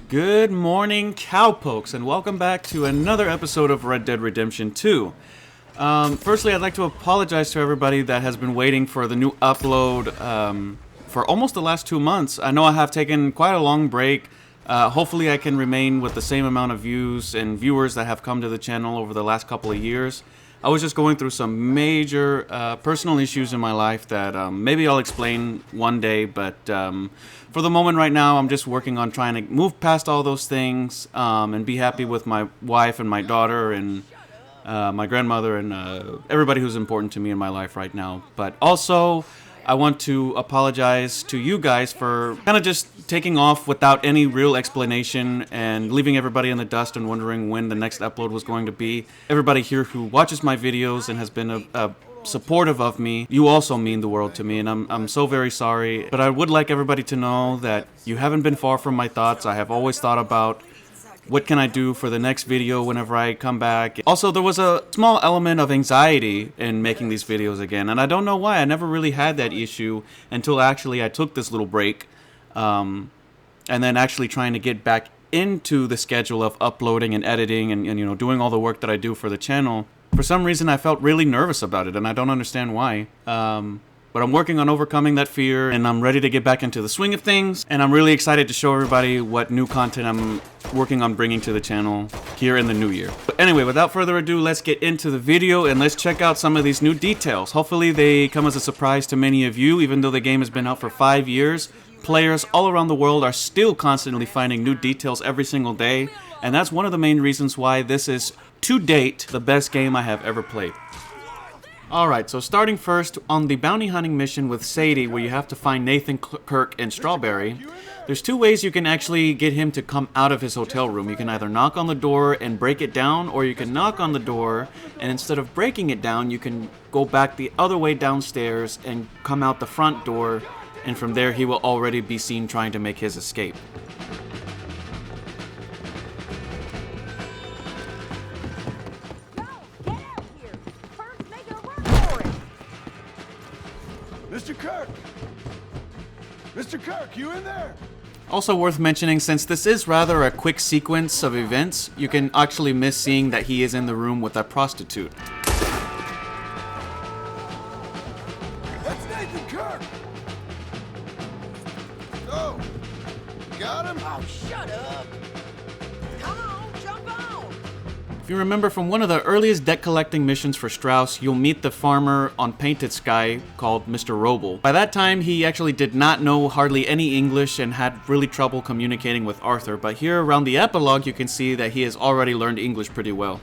Good morning, cowpokes, and welcome back to another episode of Red Dead Redemption 2. Firstly, I'd like to apologize to everybody that has been waiting for the new upload for almost the last 2 months. I know I have taken quite a long break. Hopefully I can remain with the same amount of views and viewers that have come to the channel over the last couple of years. I was just going through some major personal issues in my life that maybe I'll explain one day, but for the moment right now, I'm just working on trying to move past all those things and be happy with my wife and my daughter and my grandmother and everybody who's important to me in my life right now. But also, I want to apologize to you guys for kind of just taking off without any real explanation and leaving everybody in the dust and wondering when the next upload was going to be. Everybody here who watches my videos and has been supportive of me, you also mean the world to me, and I'm so very sorry. But I would like everybody to know that you haven't been far from my thoughts. I have always thought about what can I do for the next video whenever I come back. Also, there was a small element of anxiety in making these videos again, and I don't know why. I never really had that issue until actually I took this little break, and then actually trying to get back into the schedule of uploading and editing and you know, doing all the work that I do for the channel. For some reason, I felt really nervous about it, and I don't understand why. But I'm working on overcoming that fear, and I'm ready to get back into the swing of things, and I'm really excited to show everybody what new content I'm working on bringing to the channel here in the new year. But anyway, without further ado, let's get into the video, and let's check out some of these new details. Hopefully they come as a surprise to many of you. Even though the game has been out for 5 years, players all around the world are still constantly finding new details every single day, and that's one of the main reasons why this is, to date, the best game I have ever played. Alright, so starting first on the bounty hunting mission with Sadie, where you have to find Nathan, Kirk, and Strawberry, there's 2 ways you can actually get him to come out of his hotel room. You can either knock on the door and break it down, or you can knock on the door, and instead of breaking it down, you can go back the other way downstairs and come out the front door, and from there he will already be seen trying to make his escape. Mr. Kirk! Mr. Kirk, you in there? Also worth mentioning, since this is rather a quick sequence of events, you can actually miss seeing that he is in the room with that prostitute. That's Nathan Kirk! Oh, got him? Oh, shut up! Come on, jump on! If you remember from one of the earliest debt collecting missions for Strauss, you'll meet the farmer on Painted Sky called Mr. Robel. By that time, he actually did not know hardly any English and had really trouble communicating with Arthur, but here around the epilogue you can see that he has already learned English pretty well.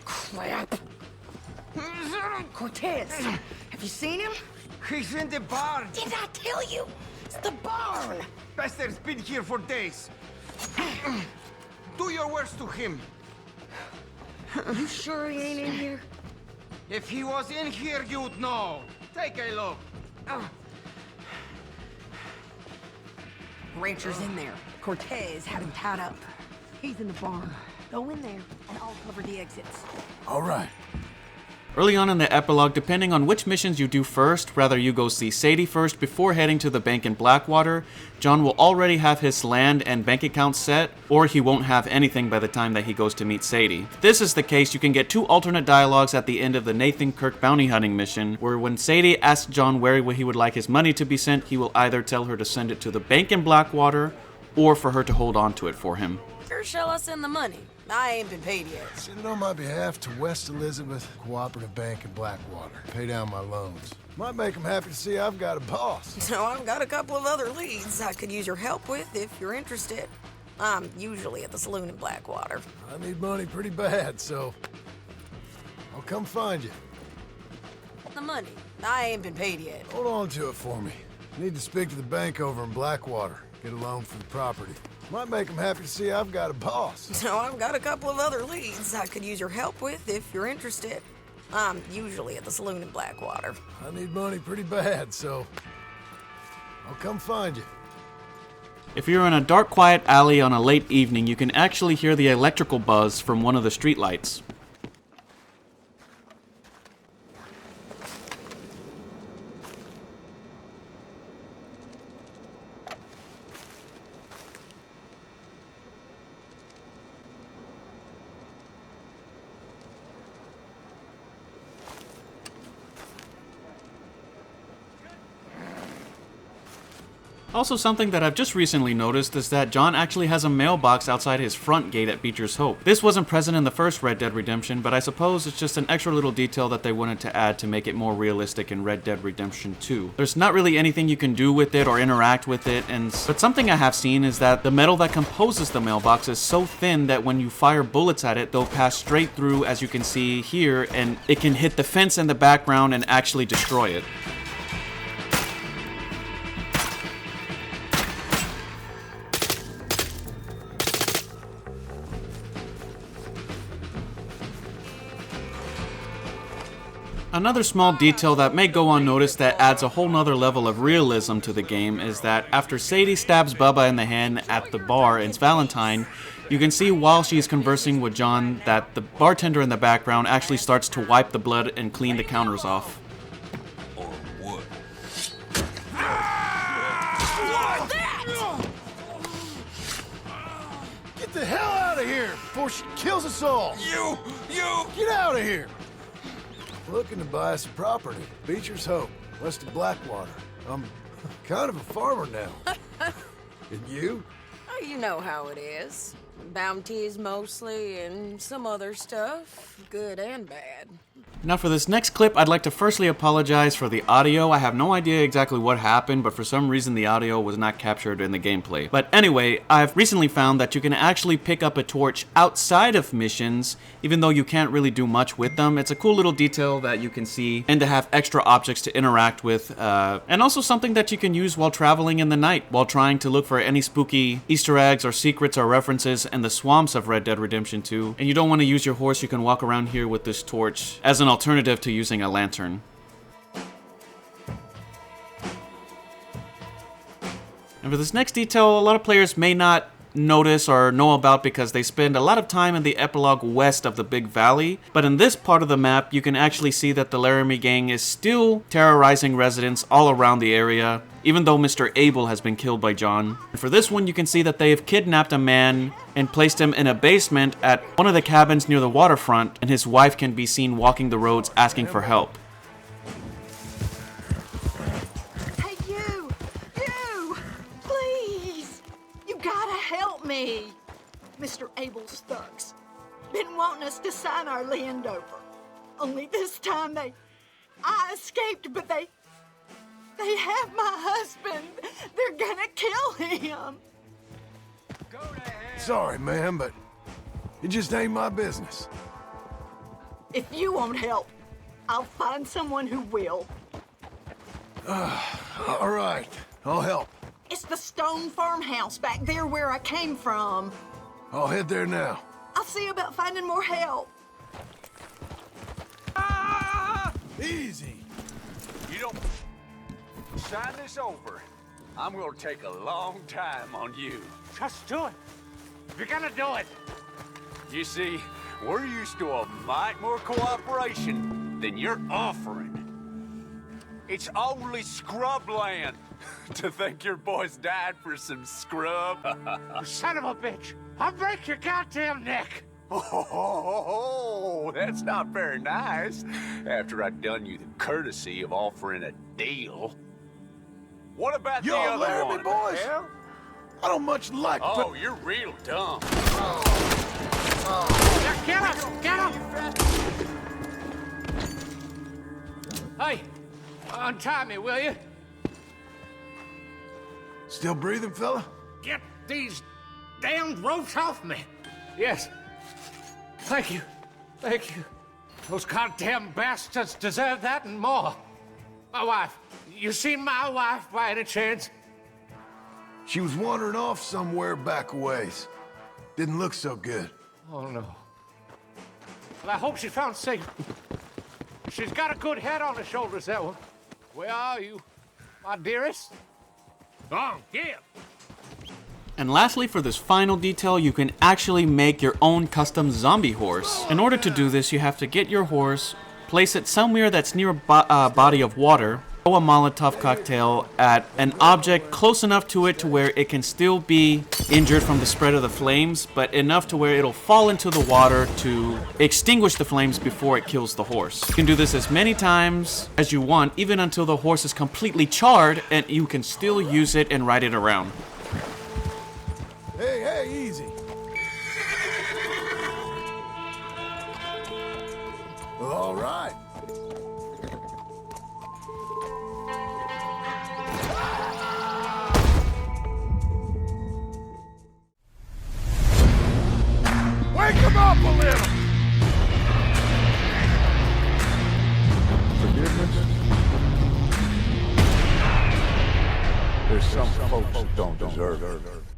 Crap! Cortez, have you seen him? He's in the barn. Did I tell you? It's the barn! Bester's been here for days. Do your worst to him. You sure he ain't in here? If he was in here, you'd know. Take a look. Rancher's in there. Cortez had him tied up. He's in the barn. Go in there, and I'll cover the exits. All right. Early on in the epilogue, depending on which missions you do first, whether you go see Sadie first before heading to the bank in Blackwater, John will already have his land and bank account set, or he won't have anything by the time that he goes to meet Sadie. If this is the case, you can get 2 alternate dialogues at the end of the Nathan Kirk bounty hunting mission, where when Sadie asks John where he would like his money to be sent, he will either tell her to send it to the bank in Blackwater, or for her to hold on to it for him. Where shall I send the money? I ain't been paid yet. Send it on my behalf to West Elizabeth Cooperative Bank in Blackwater. Pay down my loans. Might make them happy to see I've got a boss. So I've got a couple of other leads I could use your help with if you're interested. I'm usually at the saloon in Blackwater. I need money pretty bad, so I'll come find you. The money. I ain't been paid yet. Hold on to it for me. Need to speak to the bank over in Blackwater. Get a loan for the property. Might make them happy to see I've got a boss. So I've got a couple of other leads I could use your help with if you're interested. I'm usually at the saloon in Blackwater. I need money pretty bad, so I'll come find you. If you're in a dark, quiet alley on a late evening, you can actually hear the electrical buzz from one of the streetlights. Also, something that I've just recently noticed is that John actually has a mailbox outside his front gate at Beecher's Hope. This wasn't present in the first Red Dead Redemption, but I suppose it's just an extra little detail that they wanted to add to make it more realistic in Red Dead Redemption 2. There's not really anything you can do with it or interact with it, but something I have seen is that the metal that composes the mailbox is so thin that when you fire bullets at it, they'll pass straight through, as you can see here, and it can hit the fence in the background and actually destroy it. Another small detail that may go unnoticed that adds a whole nother level of realism to the game is that after Sadie stabs Bubba in the hand at the bar in Valentine, you can see while she is conversing with John that the bartender in the background actually starts to wipe the blood and clean the counters off. Or what? Get the hell out of here before she kills us all! You! Get out of here! Looking to buy some property. Beecher's Hope, west of Blackwater. I'm kind of a farmer now. And you? Oh, you know how it is. Bounties mostly, and some other stuff, good and bad. Now for this next clip, I'd like to firstly apologize for the audio. I have no idea exactly what happened, but for some reason the audio was not captured in the gameplay. But anyway, I've recently found that you can actually pick up a torch outside of missions, even though you can't really do much with them. It's a cool little detail that you can see, and to have extra objects to interact with, and also something that you can use while traveling in the night, while trying to look for any spooky Easter eggs or secrets or references in the swamps of Red Dead Redemption 2. And you don't want to use your horse, you can walk around here with this torch as an alternative to using a lantern. And for this next detail, a lot of players may not notice or know about because they spend a lot of time in the epilogue west of the Big Valley, but in this part of the map you can actually see that the Larami Gang is still terrorizing residents all around the area, even though Mr. Abel has been killed by John. And for this one you can see that they have kidnapped a man and placed him in a basement at one of the cabins near the waterfront, and his wife can be seen walking the roads asking for help. Hey, you! Please! You gotta help me! Mr. Abel's thugs been wanting us to sign our land over. Only this time I escaped, but they have my husband. They're gonna kill him. Go to hell! Sorry, ma'am, but it just ain't my business. If you won't help, I'll find someone who will. All right, I'll help. It's the stone farmhouse back there where I came from. I'll head there now. I'll see about finding more help. Easy. You don't sign this over. I'm gonna take a long time on you. Just do it. You're gonna do it. You see, we're used to a mite more cooperation than you're offering. It's only scrub land. To think your boys died for some scrub. You son of a bitch. I'll break your goddamn neck. Oh, that's not very nice. After I'd done you the courtesy of offering a deal. What about the Y'all other Larami one? boys? Yeah? I don't much like Oh, you're real dumb. Now get him! Get him! Hey, untie me, will you? Still breathing, fella? Get these damned ropes off me. Yes. Thank you. Thank you. Those goddamn bastards deserve that and more. My wife. You seen my wife by any chance? She was wandering off somewhere back a ways. Didn't look so good. Oh, no. Well, I hope she found safe. She's got a good head on her shoulders, that one. Where are you, my dearest? On, here. And lastly, for this final detail, you can actually make your own custom zombie horse. In order to do this, you have to get your horse, place it somewhere that's near a body of water, throw a Molotov cocktail at an object close enough to it to where it can still be injured from the spread of the flames, but enough to where it'll fall into the water to extinguish the flames before it kills the horse. You can do this as many times as you want, even until the horse is completely charred, and you can still use it and ride it around. Hey, easy. All right. Wake him up a little! Forgiveness? There's some folks who don't deserve it.